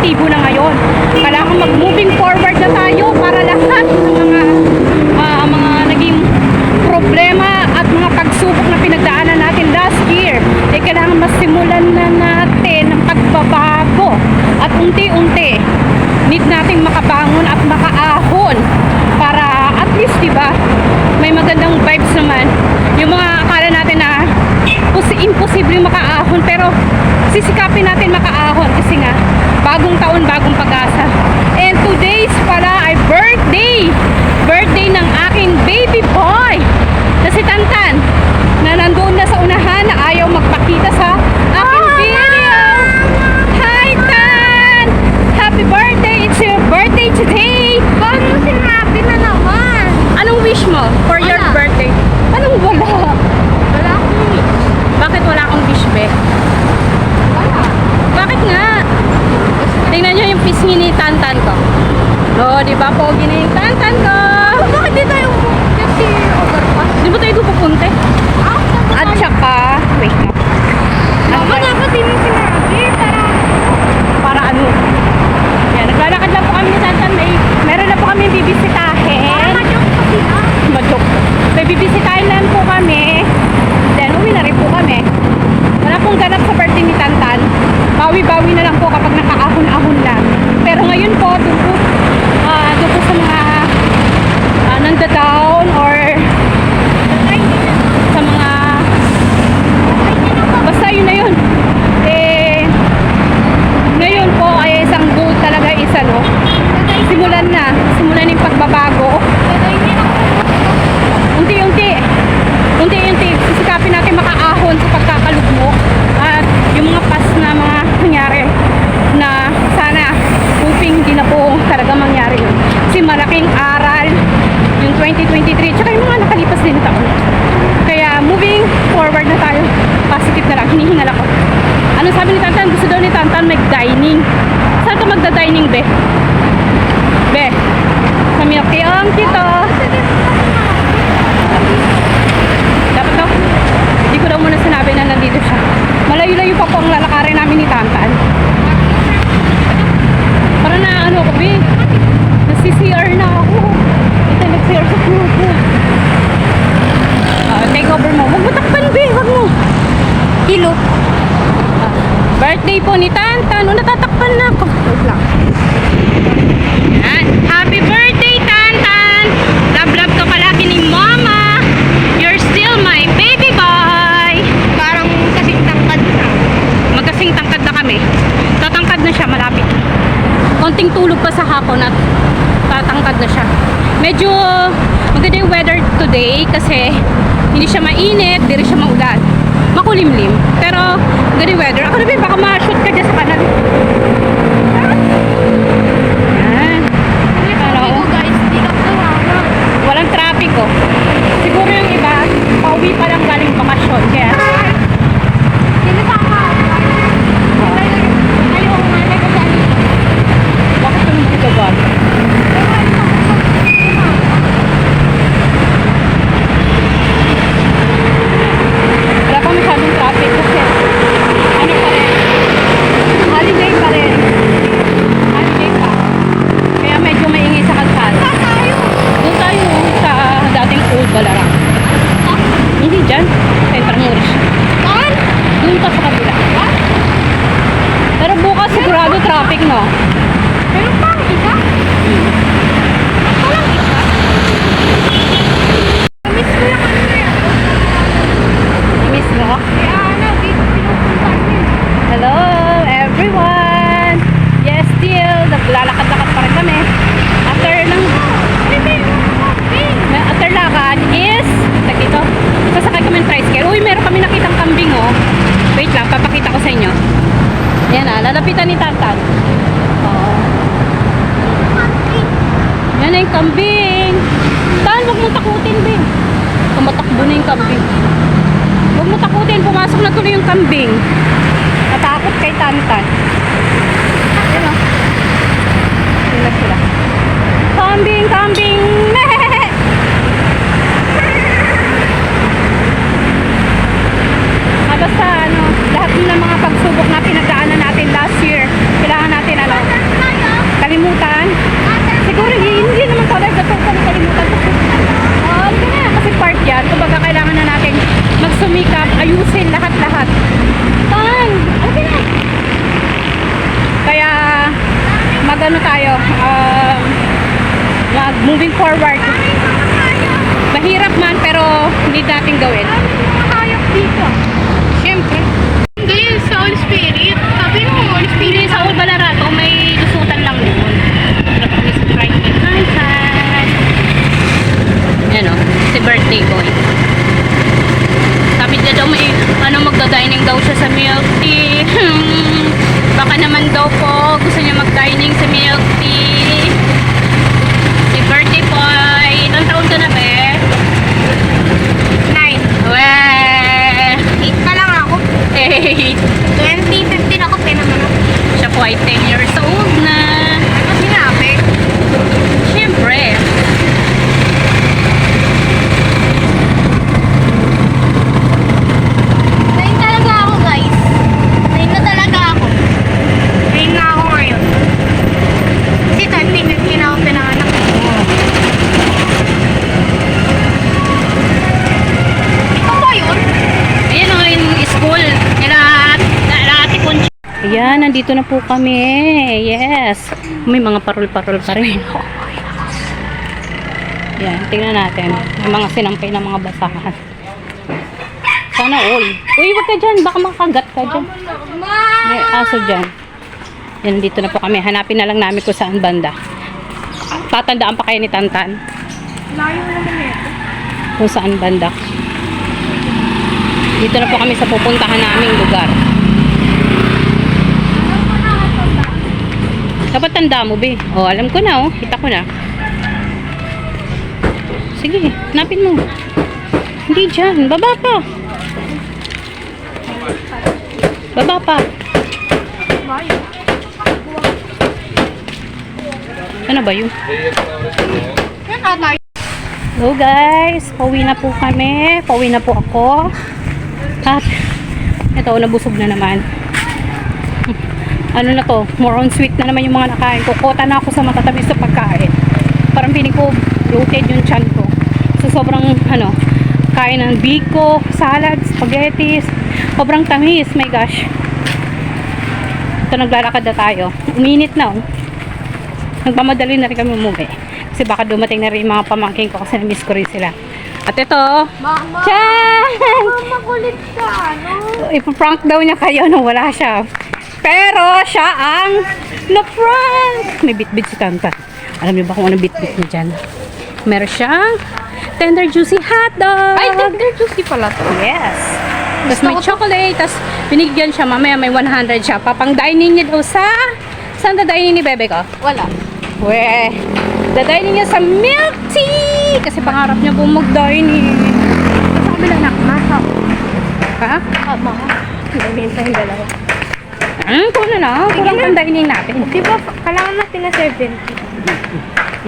epektibo na ngayon. Kailangan mag-moving forward na tayo para lahat ng mga naging problema at mga pagsubok na pinagdaanan natin last year, kailangan masimulan na natin ang pagbabago at unti-unti need nating makabangon at makaahon para at least, diba, may magandang vibes naman. Yung mga akala natin na imposible makaahon, pero sisikapin natin makaahon kasi nga bagong taon, bagong pag-asa. And today's pala ay birthday ng aking baby boy na si Tantan, na nandoon na sa unahan na ayaw magpakita sa aking video. Hi Tan! Happy birthday! It's your birthday today! Paano sinabi na naman? Anong wish mo for your birthday? Anong wala? Wala akong wish. Bakit wala akong wish, be? Wala. Bakit nga? Tingnan nyo yung pisngi ni Tantan ko. Oh, di ba? Pogi na yung Tantan ko. Bakit di tayo kasi overpass? Di ba tayo pupunta? At saka, wait lang. Mama, dapat din yung sinabi Para ano? Yan, naglalakad lang po kami ni Tantan. Meron na po kami bibisitahin. ma-joke pa sila. Madok. May bibisitahin lang po kami. Then, uwi na rin po kami. Wala pong ganap sa birthday ni Tantan. Bawi-bawi na lang po kapag nakaahon-ahon lang. Pero ngayon po, doon po sa mga nanda-down or sa mga basta yun na yun. Ngayon po ay isang goal talaga, isa no. Simulan yung pagbabago. Unti-unti sisikapin natin makaahon sa pagkakalugmok at yung mga past na mga nangyari na sana hoping hindi na po talaga mangyari yun. Kasi malaking aral yung 2023 tsaka yung mga nakalipas din na taon. Kaya moving forward na tayo. Positive na lang, hinihingal ako. Ano sabi ni Tantan? Gusto daw ni Tantan mag-dining. Saan ka magda-dining, be? Be? Sa Milky Ong, Tito. Dapat daw, hindi ko daw muna sinabi na nandito siya. Malayo-layo pa po ang lalakarin namin ni Tantan. Para na ano ko, be? Nasi-CR na ako. Ito, nag-CR sa puto. Take over mo. Huwag mo takpan, be. Huwag mo. Kilo. Birthday po ni Tantan. O, natatakpan na ako. Wait lang. Yan. Happy birthday, Tantan! Love-love ka palagi ni Mama. You're still my baby boy. Parang kasing tangkad na. Magkasing tangkad na kami. Tatangkad na siya, malapit. Konting tulog pa sa hapon at tatangkad na siya. Medyo maganda yung weather today kasi hindi siya mainit, hindi rin siya maulan. Makulimlim. Pero maganda yung weather. Ako na baka ma-shoot ka dyan sa kanan. Yan. Hello. Guys, di ka kumama. Walang traffic oh. Siguro yung iba, pauwi pa lang galing bakasyon. Kaya, Sino pa ka? Ayaw nga na kasali. bakit tulong dito ba? Wala pa masyadong traffic kasi ano pa rin, holiday pa rin. Holiday pa. Kaya medyo maingay sa kalsada. Doon tayo sa dating old Balarang. Hindi dyan. Central Moorish. Saan? Doon ka sa kabila. Pero bukas sigurado traffic, no? Pero parang isa? Parang isa? Miss ko yung ano na yan. Miss mo? Kaya ano, dito pinupunta niyo. Hello everyone! Yes, still, naglalakad-lakad pa rin kami. After lakad is, dito, sasakay kami ng tricycle. Uy, meron kami nakitang kambing, oh. Wait lang, papakita ko sa inyo. Yan ah, lalapitan ni Tantan. Oh. Yan na yung kambing. Tan, huwag mo takutin, Bing. Tumatakbo na yung kambing. Huwag mo takutin, pumasok na tuloy yung kambing. Natakot kay Tantan. Yan o. Yan na sila. Kambing, kambing! Basta ano, lahat ng mga pagsubok na pinagdaanan natin last year, kailangan natin ano, moving forward. Mahirap man pero need natin gawin. Hayop dito. Siyempre. Hindi, sa Holy Spirit. Sabi mo, Holy Hindi sa Ul Balarato, may lusutan lang doon. Miss Friday. Hi. Yan o, si birthday boy. Sabi niya daw may magda-dining daw siya sa milk tea. Baka naman daw po gusto niya mag-dining sa milk tea. Si birthday boy. Ilang taon ka na be? 9. Weh! 8 pa lang ako. 2015 ako, pinamanok. Siya po ay 10 years old na. Ano sinabi? Siyempre. Nain talaga ako, guys. Nain na talaga ako. Nain na ako ngayon. Kasi 2015 ako pinanganak. Ito ba yun? Ayan o, yung school. Nila Ate Concha. Ayan, nandito na po kami. Yes. May mga parol-parol pa rin. Ayan, tingnan natin. May mga sinampay na mga basahan. Sana all. Uy, wag ka dyan. Baka makagat ka dyan. May aso dyan. Yan, nandito na po kami. Hanapin na lang namin kung saan banda. Tatandaan pa kayo ni Tantan Layo naman ito. kung saan banda. Dito na po kami sa pupuntahan naming lugar. Dapat tanda mo, be. Oh, alam ko na, oh. Kita ko na. Sige, hanapin mo. Hindi dyan. Baba pa. Baba pa. Ano ba yun? Yan ata. Hello guys, pauwi na po kami. Pauwi na po ako. At ito, nabusog na naman. Ano na to, more on sweet na naman yung mga nakain ko. Kota na ako sa matatamis sa pagkain. Parang piling ko bloated yung chan ko. So sobrang kain ng biko, salad, spaghetti, sobrang tamis, my gosh. Ito, naglalakad na tayo. Uminit na, oh. Nagmamadali na rin kami umuwi. Kasi baka dumating na rin yung mga pamangking ko kasi na-miss ko rin sila. At ito, Mama, Chan! makulit ka, no? Ipaprank daw niya kayo nung wala siya. Pero siya ang na-prank. May bit-bit si Tanta. Alam niyo ba kung ano bit-bit niya dyan? Meron siyang tender juicy hotdog. Ay, tender juicy pala to. Yes. Tapos may chocolate. Tapos binigyan siya. Mamaya may 100 siya. Papang dining niya daw sa... Saan da-dining ni Bebe ko? Wala. Weh. Da-dining niya sa milk tea. Kasi pangarap niya po mag-dining. Sa kabila na, masa. Ha? Tama. Gawin sa yung dalawa. Kung ano na. Kurang pang dining natin. Di ba, kailangan natin na 70.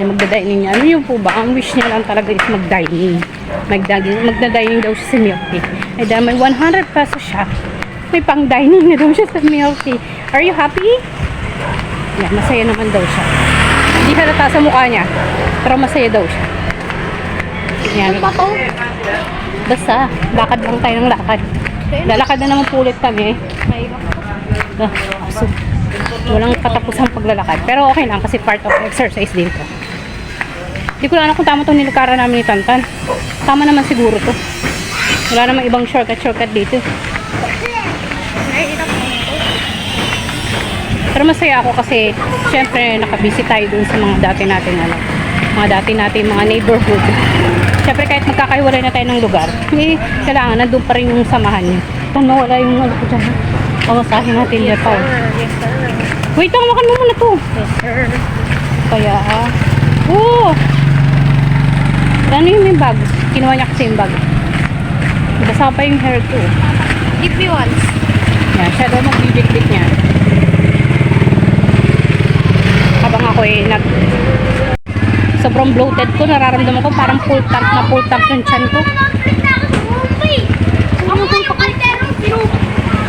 Yung magda-dining niya. Ano yun po ba? Ang wish niya lang talaga is mag-dining. Magda-dining daw siya sa milk tea. Ay dahil may 100 pesos siya. May pang-dining na daw siya sa milk tea. Are you happy? Yan, masaya naman daw siya. Hindi halata sa mukha niya. Pero masaya daw siya. Yan. Ano ba to? Basta, lakad lang tayo ng lakad. Lalakad na naman po ulit kami. So, walang katapusang paglalakad. Pero okay lang kasi part of exercise din to. Hindi ko lang alam kung tama itong nilakaran namin ni Tantan. Tama naman siguro to. Wala namang ibang shortcut dito. Nahihirap mo ito. Pero masaya ako kasi syempre nakabisi tayo dun sa mga dati natin mga neighborhood. Syempre kahit magkakaiwalay na tayo ng lugar, kailangan nandun pa rin yung samahan niyo. Paano wala yung ano ko dyan? Pamasahin natin dyan pa. Yes, sir. Wait lang, makan mo muna to. Yes, sir. Kaya, ano yung bag? Kinuha niya kasi yung bag. Basa pa yung hair ko. If you want. Yan, siya daw magbibit-bit niya. Habang ako sobrang bloated ko, nararamdaman ko parang full tank yung chan ko.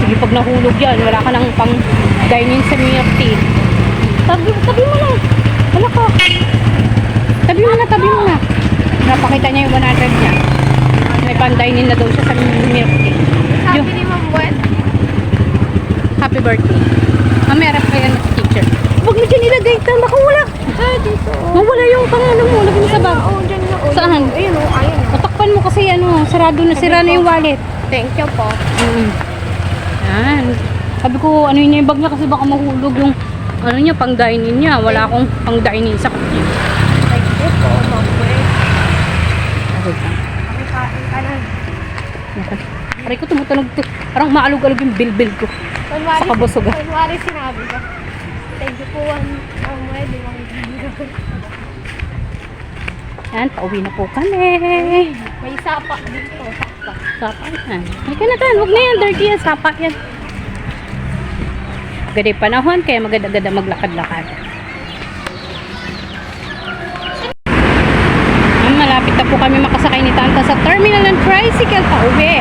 Sige, pag nahulog yan, wala ka nang pang dining sa milk tea. Tabi mo na. Wala ka. Tabi mo na. Napakita niya yung 100 niya. May pang dining na daw siya sa milk tea. Sabi ni Ma'am Gwen. Happy birthday. Mamaya pa yan sa teacher. Huwag mo dyan ilagay ito. Baka wala. sarado na, sira na yung wallet. Thank you po. Yan. Sabi ko, ano yun yung bag niya kasi baka mahulog yung ano niya, pang dining niya. Wala akong pang dining sa kanya. Thank you po, mamay. Wait lang. Makikain ka na. Aray ko, tumutunog to. Parang maalog-alog yung bilbil ko. Sa kabusog, ah. Kunwari sinabi ko. Thank you po, mamay. Di lang bibigyan. Yan, pauwi na po kami. May sapa dito. Sapa. Sapa yan. Ay ka na tan, huwag na yan. Dirty yan, sapa yan. Gaday panahon, kaya maganda-ganda maglakad-lakad. Malapit na po kami makasakay ni Tanta sa terminal ng tricycle pa uwi.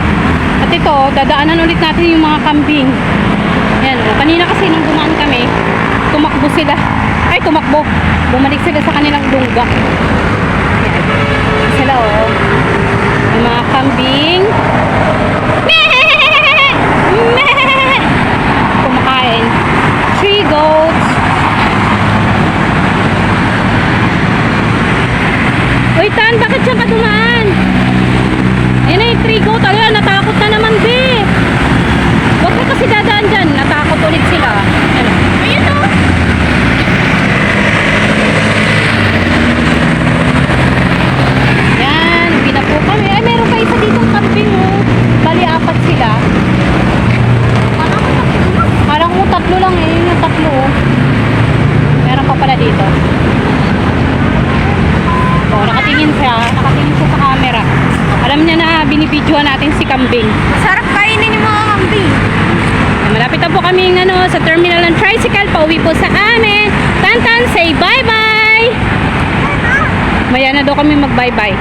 At ito, dadaanan ulit natin yung mga kambing. Yan o, kanina kasi nung dumaan kami, tumakbo sila. Ay, tumakbo. Bumalik sila sa kanilang lungga. Yan. Sila o. Yung mga kambing. Kumakain. 3 goats. Uy, Tan, bakit siya ka dumaan? Ayun na yung 3 goat. Ayun, natakot na naman, be. Huwag ka kasi dadaan dyan. Natakot ulit sila. Ayun. Ayun o. Yan, uwi na po kami. Ay, meron pa isa ditong kambing, oh. Bali, 4 sila. Parang mo 3 lang eh. Yun yung 3, oh. Meron pa pala dito. Oh, nakatingin siya sa camera. Alam niya na binibidyohan natin si kambing. Masarap kainin yung mga kambing. Malapit na po kami sa terminal ng tricycle. Pauwi po sa amin. Tantan, say bye-bye! Maya na daw kami mag-bye-bye.